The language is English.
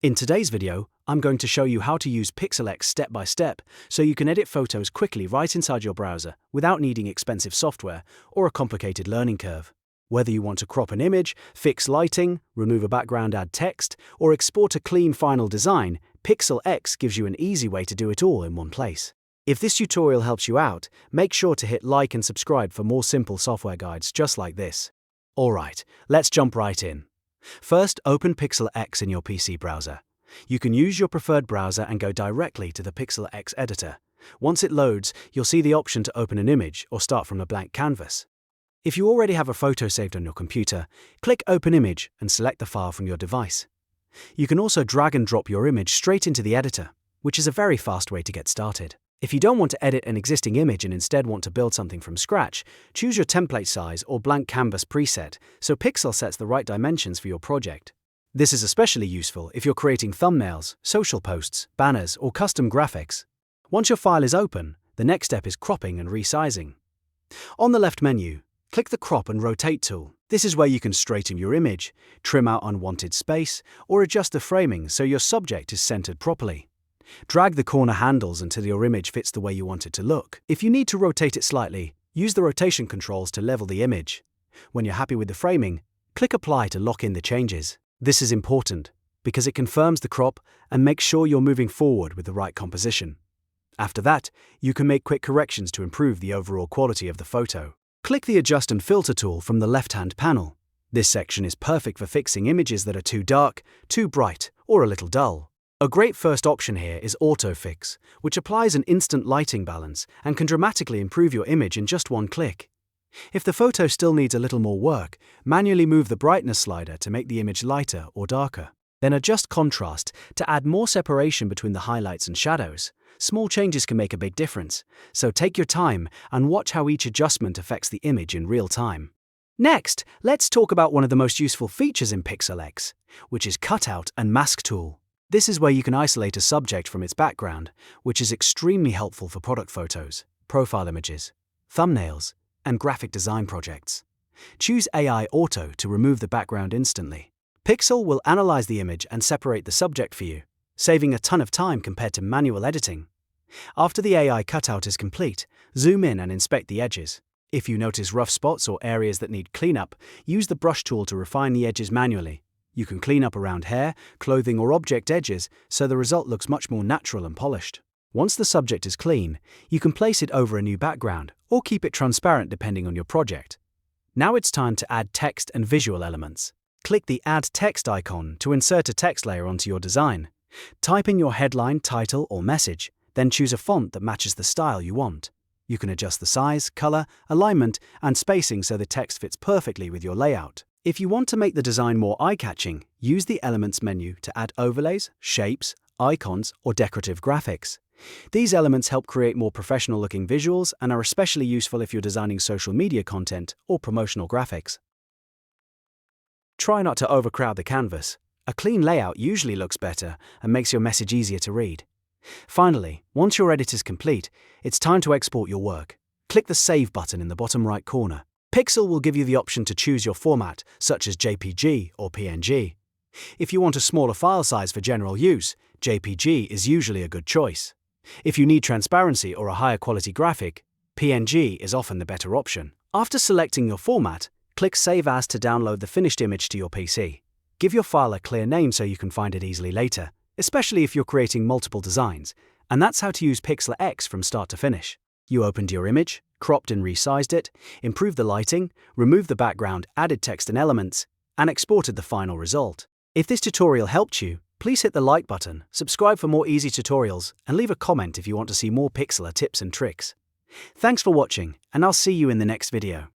In today's video, I'm going to show you how to use Pixlr X step by step so you can edit photos quickly right inside your browser without needing expensive software or a complicated learning curve. Whether you want to crop an image, fix lighting, remove a background, add text, or export a clean final design, Pixlr X gives you an easy way to do it all in one place. If this tutorial helps you out, make sure to hit like and subscribe for more simple software guides just like this. Alright, let's jump right in. First, open Pixlr X in your PC browser. You can use your preferred browser and go directly to the Pixlr X editor. Once it loads, you'll see the option to open an image or start from a blank canvas. If you already have a photo saved on your computer, click Open Image and select the file from your device. You can also drag and drop your image straight into the editor, which is a very fast way to get started. If you don't want to edit an existing image and instead want to build something from scratch, choose your template size or blank canvas preset so Pixlr sets the right dimensions for your project. This is especially useful if you're creating thumbnails, social posts, banners, or custom graphics. Once your file is open, the next step is cropping and resizing. On the left menu, click the Crop and Rotate tool. This is where you can straighten your image, trim out unwanted space, or adjust the framing so your subject is centered properly. Drag the corner handles until your image fits the way you want it to look. If you need to rotate it slightly, use the rotation controls to level the image. When you're happy with the framing, click Apply to lock in the changes. This is important because it confirms the crop and makes sure you're moving forward with the right composition. After that, you can make quick corrections to improve the overall quality of the photo. Click the Adjust and Filter tool from the left-hand panel. This section is perfect for fixing images that are too dark, too bright, or a little dull. A great first option here is Auto Fix, which applies an instant lighting balance and can dramatically improve your image in just one click. If the photo still needs a little more work, manually move the brightness slider to make the image lighter or darker. Then adjust contrast to add more separation between the highlights and shadows. Small changes can make a big difference, so take your time and watch how each adjustment affects the image in real time. Next, let's talk about one of the most useful features in Pixlr X, which is Cutout and Mask tool. This is where you can isolate a subject from its background, which is extremely helpful for product photos, profile images, thumbnails, and graphic design projects. Choose AI Auto to remove the background instantly. Pixlr will analyze the image and separate the subject for you, saving a ton of time compared to manual editing. After the AI cutout is complete, zoom in and inspect the edges. If you notice rough spots or areas that need cleanup, use the brush tool to refine the edges manually. You can clean up around hair, clothing, or object edges so the result looks much more natural and polished. Once the subject is clean, you can place it over a new background or keep it transparent depending on your project. Now it's time to add text and visual elements. Click the Add Text icon to insert a text layer onto your design. Type in your headline, title, or message, then choose a font that matches the style you want. You can adjust the size, color, alignment, and spacing so the text fits perfectly with your layout. If you want to make the design more eye-catching, use the Elements menu to add overlays, shapes, icons, or decorative graphics. These elements help create more professional-looking visuals and are especially useful if you're designing social media content or promotional graphics. Try not to overcrowd the canvas. A clean layout usually looks better and makes your message easier to read. Finally, once your edit is complete, it's time to export your work. Click the Save button in the bottom right corner. Pixlr will give you the option to choose your format, such as JPG or PNG. If you want a smaller file size for general use, JPG is usually a good choice. If you need transparency or a higher quality graphic, PNG is often the better option. After selecting your format, click Save As to download the finished image to your PC. Give your file a clear name so you can find it easily later, especially if you're creating multiple designs, and that's how to use Pixlr X from start to finish. You opened your image, cropped and resized it, improved the lighting, removed the background, added text and elements, and exported the final result. If this tutorial helped you, please hit the like button, subscribe for more easy tutorials, and leave a comment if you want to see more Pixlr tips and tricks. Thanks for watching, and I'll see you in the next video.